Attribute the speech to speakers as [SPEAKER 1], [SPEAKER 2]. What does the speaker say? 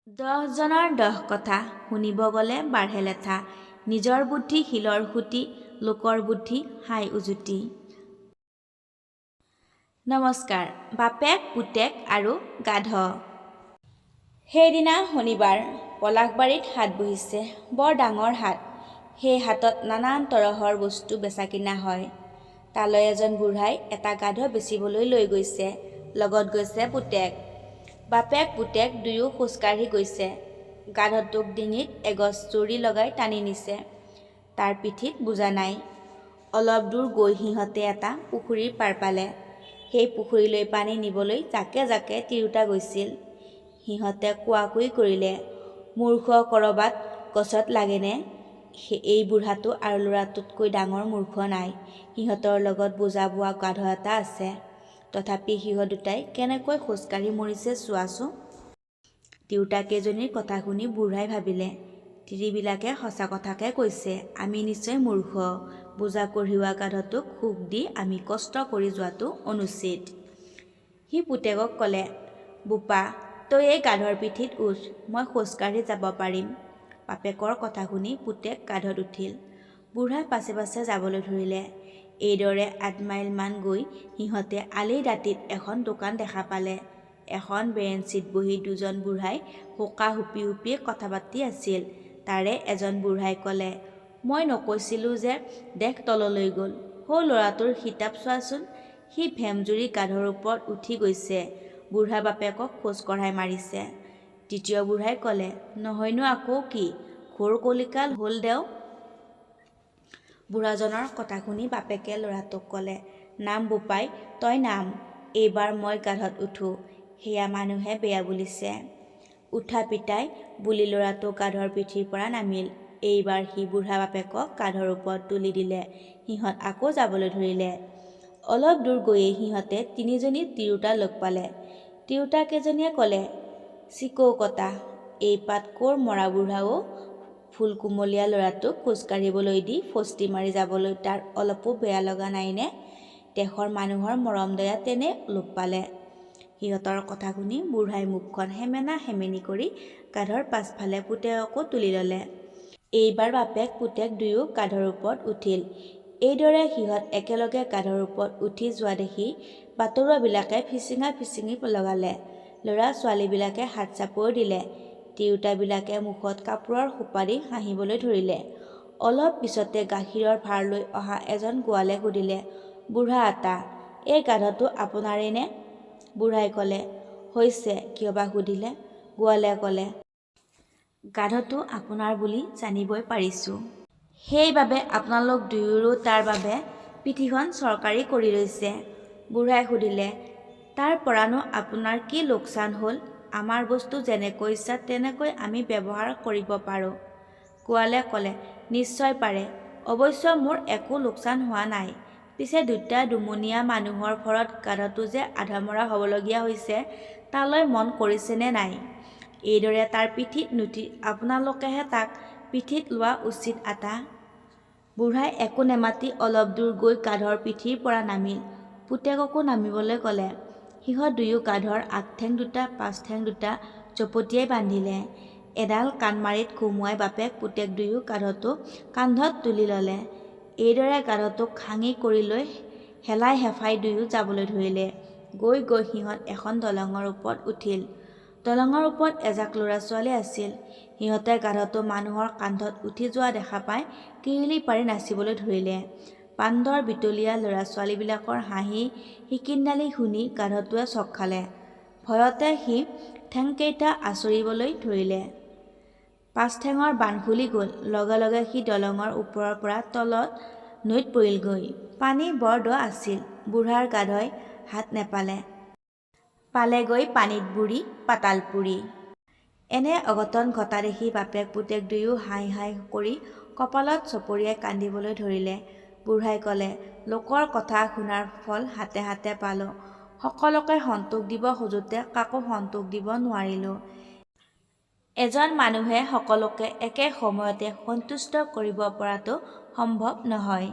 [SPEAKER 1] 10জনৰ 10 কথা শুনিব গ'লে বাঢ়ে লেঠা নিজৰ বুদ্ধি শিলৰ সুঁতি লোকৰ বুদ্ধি হাই উজুতি। নমস্কাৰ। বাপেক পুতেক আৰু গাধ। সেইদিনা শনিবাৰ পলাশবাৰীত হাট বহিছে, বৰ ডাঙৰ হাট। সেই হাটত নানান তৰহৰ বস্তু বেচা কিনা হয়। তালৈ এজন বুঢ়াই এটা গাধ বেচিবলৈ লৈ গৈছে, লগত গৈছে পুতেক। বাপেক পুতেক দুয়ো খোজকাঢ়ি গৈছে। গাধটোক ডিঙিত এগছ চুৰি লগাই টানি নিছে। তাৰ পিঠিত বোজা নাই। অলপ দূৰ গৈ সিহঁতে এটা পুখুৰীৰ পাৰ পালে। সেই পুখুৰীলৈ পানী নিবলৈ জাকে জাকে তিৰোতা গৈছিল। সিহঁতে কোৱাকুই কৰিলে, মূৰ্খ কৰবাত গছত লাগেনে? এই বুঢ়াটো আৰু ল'ৰাটোতকৈ ডাঙৰ মূৰ্খ নাই। সিহঁতৰ লগত বোজা বোৱা গাধ এটা আছে। তথাপি সিহঁত দুটাই কেনেকৈ খোজকাঢ়ি মৰিছে চোৱাচোন। তিৰোতাকেইজনীৰ কথা শুনি বুঢ়াই ভাবিলে, তিৰিবিলাকে সঁচা কথাকে কৈছে। আমি নিশ্চয় মূৰ্খ। বোজা কঢ়িওৱা গাধটোক সুখ দি আমি কষ্ট কৰি যোৱাটো অনুচিত। সি পুতেকক ক'লে, বোপা তই এই গাধৰ পিঠিত উঠ, মই খোজকাঢ়ি যাব পাৰিম। বাপেকৰ কথা শুনি পুতেক গাধত উঠিল। বুঢ়াই পাছে পাছে যাবলৈ ধৰিলে। এইদৰে 8 মাইলমান গৈ সিহঁতে আলিৰ দাঁতিত এখন দোকান দেখা পালে। এখন বেঞ্চিত বহি দুজন বুঢ়াই হুকা হুপি হুপি কথা পাতি আছিল। তাৰে এজন বুঢ়াই ক'লে, মই নকৈছিলোঁ যে দেশ তললৈ গ'ল। সৌ ল'ৰাটোৰ খিতাপ চোৱাচোন, সি ভেমজুৰি গাধৰ ওপৰত উঠি গৈছে, বুঢ়া বাপেকক খোজ কঢ়াই মাৰিছে। দ্বিতীয় বুঢ়াই ক'লে, নহয়নো আকৌ কি, ঘোৰ কলিকাল হ'ল দেও। বুঢ়াজনৰ কথা শুনি বাপেকে ল'ৰাটোক ক'লে, নাম বোপাই, তই নাম, এইবাৰ মই গাধত উঠো। সেয়া মানুহে বেয়া বুলিছে। উঠা পিতাই বুলি ল'ৰাটো গাধৰ পিঠিৰ পৰা নামিল। এইবাৰ সি বুঢ়া বাপেকক গাধৰ ওপৰত তুলি দিলে। সিহঁত আকৌ যাবলৈ ধৰিলে। অলপ দূৰ গৈয়ে সিহঁতে 3জনী তিৰোতা লগ পালে। তিৰোতাকেইজনীয়ে ক'লে, চিকৌ কটা, এই পাত ক'ৰ মৰা বুঢ়াও। ফুল কুমলীয়া ল'ৰাটোক খোজকাঢ়িবলৈ দি ফষ্টি মাৰি যাবলৈ তাৰ অলপো বেয়া লগা নাইনে? দেশৰ মানুহৰ মৰম দয়া তেনে লোপ পালে। সিহঁতৰ কথা শুনি বুঢ়াই মুখখন হেমেনা হেমেনি কৰি গাধৰ পাছফালে পুতেককো তুলি ল'লে। এইবাৰ বাপেক পুতেক দুয়ো গাধৰ ওপৰত উঠিল। এইদৰে সিহঁত একেলগে গাধৰ ওপৰত উঠি যোৱা দেখি বাটৰুৱাবিলাকে ফিচিঙা ফিচিঙি লগালে। ল'ৰা ছোৱালীবিলাকে হাত চাপৰি দিলে। তিৰোতাবিলাকে মুখত কাপোৰৰ সোপা দি হাঁহিবলৈ ধৰিলে। অলপ পিছতে গাখীৰৰ ভাৰ লৈ অহা এজন গোৱালে সুধিলে, বুঢ়া আতা, এই গাধটো আপোনাৰেই নে? বুঢ়াই ক'লে, হৈছে, কিয় বা সুধিলে? গোৱালে ক'লে, গাধটো আপোনাৰ বুলি জানিবই পাৰিছোঁ। সেইবাবে আপোনালোক দুয়োৰো তাৰ বাবে পিঠিখন চৰকাৰী কৰি লৈছে। বুঢ়াই সুধিলে, তাৰ পৰানো আপোনাৰ কি লোকচান হ'ল? আমাৰ বস্তু যেনেকৈ ইচ্ছা তেনেকৈ আমি ব্যৱহাৰ কৰিব পাৰোঁ। গোৱালে ক'লে, নিশ্চয় পাৰে। অৱশ্য মোৰ একো লোকচান হোৱা নাই। পিছে দুটা দুমনীয়া মানুহৰ ভৰত গাধটো যে আধামৰা হ'বলগীয়া হৈছে, তালৈ মন কৰিছেনে নাই? এইদৰে তাৰ পিঠিত নুঠি আপোনালোকেহে তাক পিঠিত লোৱা উচিত আতা। বুঢ়াই একো নেমাতি অলপ দূৰ গৈ গাধৰ পিঠিৰ পৰা নামিল। পুতেককো নামিবলৈ ক'লে। সিহঁত দুয়ো গাধৰ আগঠেং দুটা পাছঠেং দুটা জপটিয়াই বান্ধিলে। এডাল কাণমাৰিত সুমুৱাই বাপেক পুতেক দুয়ো গাধটো কান্ধত তুলি ল'লে। এইদৰে গাধটোক হাঙি কৰি লৈ হেলাই হেফাই দুয়ো যাবলৈ ধৰিলে। গৈ গৈ সিহঁত এখন দলঙৰ ওপৰত উঠিল। দলঙৰ ওপৰত এজাক ল'ৰা ছোৱালী আছিল। সিহঁতে গাধটো মানুহৰ কান্ধত উঠি যোৱা দেখা পাই কিৰিলি পাৰি নাচিবলৈ ধৰিলে। বান্দৰ বিতলীয়া ল'ৰা ছোৱালীবিলাকৰ হাঁহি হিকিন্দালি শুনি গাধটোৱে চক খালে। ভয়তে সি ঠেংকেইটা আঁচুৰিবলৈ ধৰিলে। পাছঠেঙৰ বান্ধ খুলি গ'ল। লগে লগে সি দলঙৰ ওপৰৰ পৰা তলত নৈত পৰিলগৈ। পানী বৰ দ আছিল। বুঢ়াৰ গাধই হাত নেপালে। পালেগৈ পানীত বুৰি পাতাল পুৰি। এনে অঘটন ঘটা দেখি বাপেক পুতেক দুয়ো হাই হাই কৰি কঁপালত চপৰিয়াই কান্দিবলৈ ধৰিলে। বুঢ়াই ক'লে, লোকৰ কথা শুনাৰ ফল হাতে হাতে পালোঁ। সকলোকে সন্তোষ দিব খোজোতে কাকো সন্তোষ দিব নোৱাৰিলোঁ। এজন মানুহে সকলোকে একে সময়তে সন্তুষ্ট কৰিব পৰাটো সম্ভৱ নহয়।